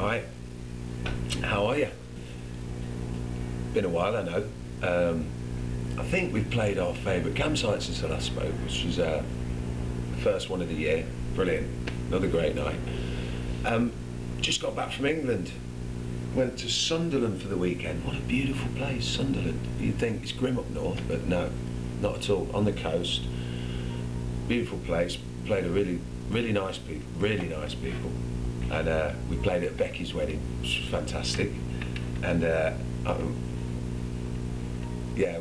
Hi, how are you? Been a while, I know. I think we've played our favourite campsite since I last spoke, which was the first one of the year. Brilliant, another great night. Just got back from England. Went to Sunderland for the weekend. What a beautiful place, Sunderland. You'd think it's grim up north, but no, not at all. On the coast, beautiful place. Played a really nice people. And we played at Becky's wedding, which was fantastic. And yeah,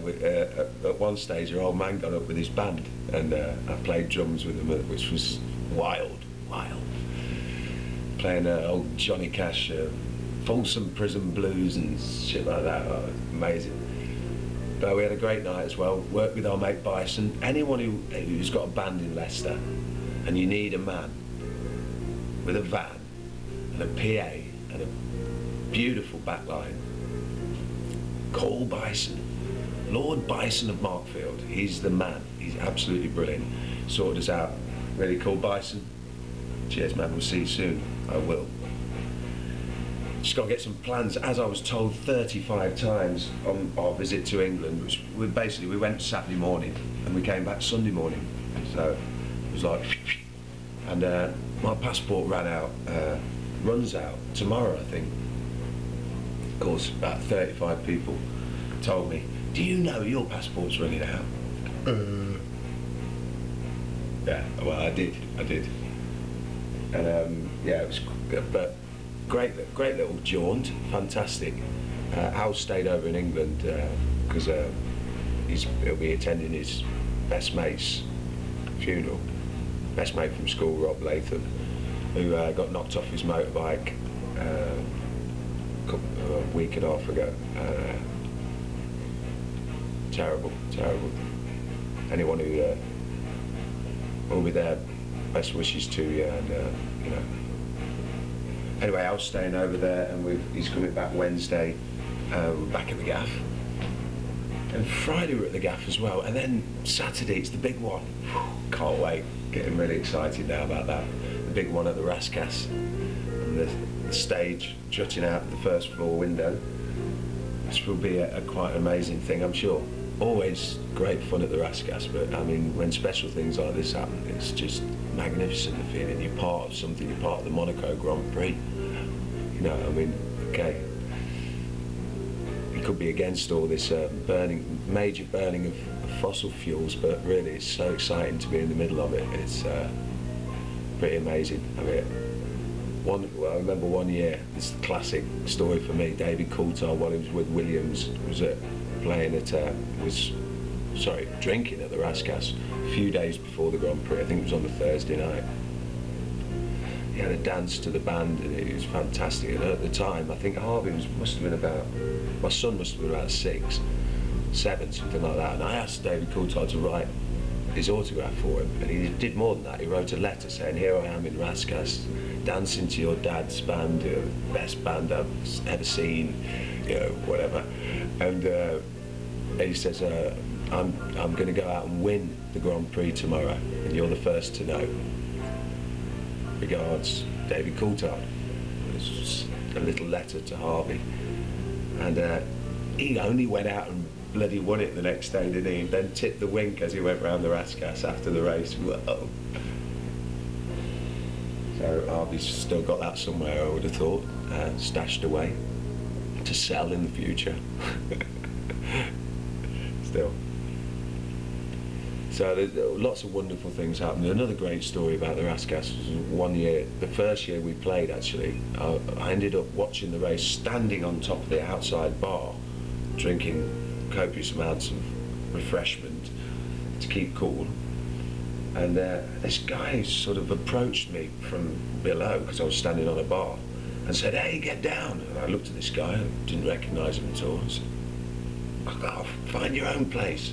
at one stage, our old man got up with his band, and I played drums with him, which was wild. Playing old Johnny Cash, Folsom Prison Blues and shit like that. Oh, amazing. But we had a great night as well. Worked with our mate Bison. Anyone who's got a band in Leicester, and you need a man with a van and a PA and a beautiful backline, call Bison. Lord Bison of Markfield. He's the man. He's absolutely brilliant. Sorted us out. Really cool, Bison. Cheers, man. We'll see you soon. I will. Just got to get some plans. As I was told 35 times on our visit to England, which we went Saturday morning and we came back Sunday morning. So it was like, and my passport runs out tomorrow, I think. Of course, about 35 people told me, do you know your passport's running out? Yeah, well, I did. And yeah, it was good, but great little jaunt, fantastic. Al stayed over in England because he'll be attending his best mate's funeral. Best mate from school, Rob Latham, who got knocked off his motorbike a week and a half ago. Terrible. Anyone who will be there, best wishes to you, and you know. Anyway, I was staying over there, and he's coming back Wednesday. We're back at the gaff, and Friday we're at the gaff as well, and then Saturday it's the big one. Can't wait. Getting really excited now about that. The big one at the Rascasse, and the stage jutting out the first floor window. This will be quite an amazing thing, I'm sure. Always great fun at the Rascasse, but I mean, when special things like this happen, it's just magnificent, the feeling you're part of something, you're part of the Monaco Grand Prix. You know, I mean, okay, you could be against all this major burning of fossil fuels, but really it's so exciting to be in the middle of it. It's pretty amazing. I mean, I remember one year, this is a classic story for me, David Coulthard, while he was with Williams, was drinking at the Rascasse a few days before the Grand Prix. I think it was on the Thursday night. He had a dance to the band, and it was fantastic. And at the time, I think Harvey must have been about, my son must have been about 6, 7, something like that. And I asked David Coulthard to write his autograph for him, and he did more than that. He wrote a letter saying, "Here I am in Rascasse, dancing to your dad's band, best band I've ever seen, you know, whatever." And he says, I'm going to go out and win the Grand Prix tomorrow, and you're the first to know. Regards, David Coulthard." It's just a little letter to Harvey, and he only went out and bloody won it the next day, didn't he? And then tipped the wink as he went round the Rascasse after the race. Whoa. So Harvey's still got that somewhere, I would have thought, stashed away to sell in the future. Still. So there's lots of wonderful things happening. Another great story about the Rascasse was one year, the first year we played actually, I ended up watching the race standing on top of the outside bar, drinking copious amounts of refreshment to keep cool. And this guy sort of approached me from below, because I was standing on a bar, and said, "Hey, get down." And I looked at this guy, I didn't recognise him at all. I said, "Fuck off, find your own place."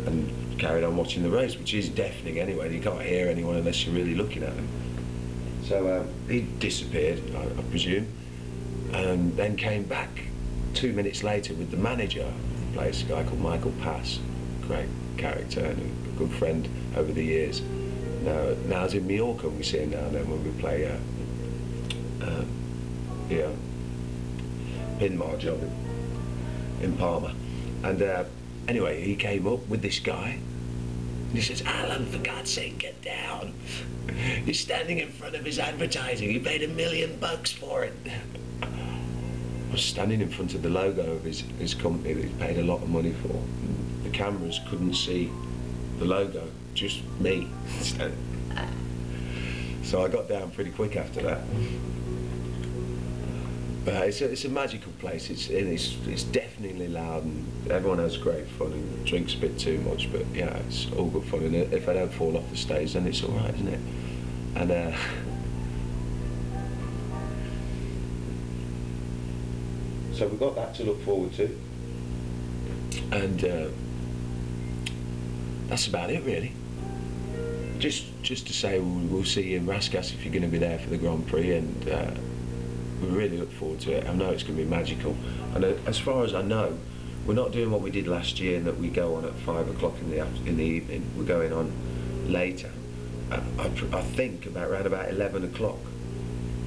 And carried on watching the race, which is deafening anyway. You can't hear anyone unless you're really looking at them. So he disappeared, I presume, and then came back 2 minutes later with the manager of the place, a guy called Michael Pass, great character and a good friend over the years. Now he's in Mallorca, and we see him down there when we play yeah, Pinmar job in Palma. And anyway, he came up with this guy, and he says, "Alan, for God's sake, get down. You're standing in front of his advertising. You paid $1 million for it." I was standing in front of the logo of his company that he paid a lot of money for. And the cameras couldn't see the logo, just me. So I got down pretty quick after that. But it's a magical place. It's definitely loud, and everyone has great fun and drinks a bit too much. But yeah, it's all good fun. And if I don't fall off the stage, then it's all right, isn't it? And so we've got that to look forward to, and that's about it really. Just to say we'll see you in Raskas if you're going to be there for the Grand Prix, and we really look forward to it. I know it's going to be magical, and as far as I know, we're not doing what we did last year, in that we go on at 5 o'clock in the evening. We're going on later. I think around about 11 o'clock.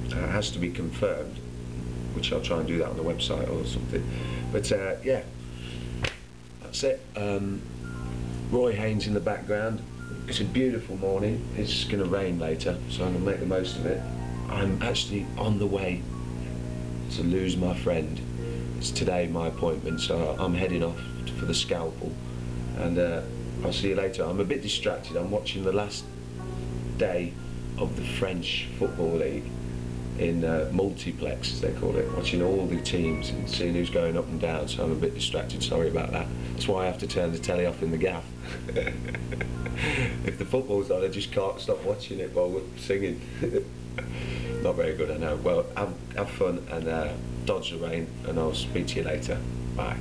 It has to be confirmed, which I'll try and do that on the website or something. But yeah, that's it. Roy Haynes in the background. It's a beautiful morning. It's going to rain later, so I'm going to make the most of it. I'm actually on the way to lose my friend. It's today my appointment, so I'm heading off for the scalpel, and I'll see you later. I'm a bit distracted. I'm watching the last day of the French Football League in multiplex, as they call it, watching all the teams and seeing who's going up and down, so I'm a bit distracted, sorry about that. That's why I have to turn the telly off in the gaff. If the football's on, I just can't stop watching it while we're singing. Not very good, I know. Well, have fun, and dodge the rain, and I'll speak to you later. Bye.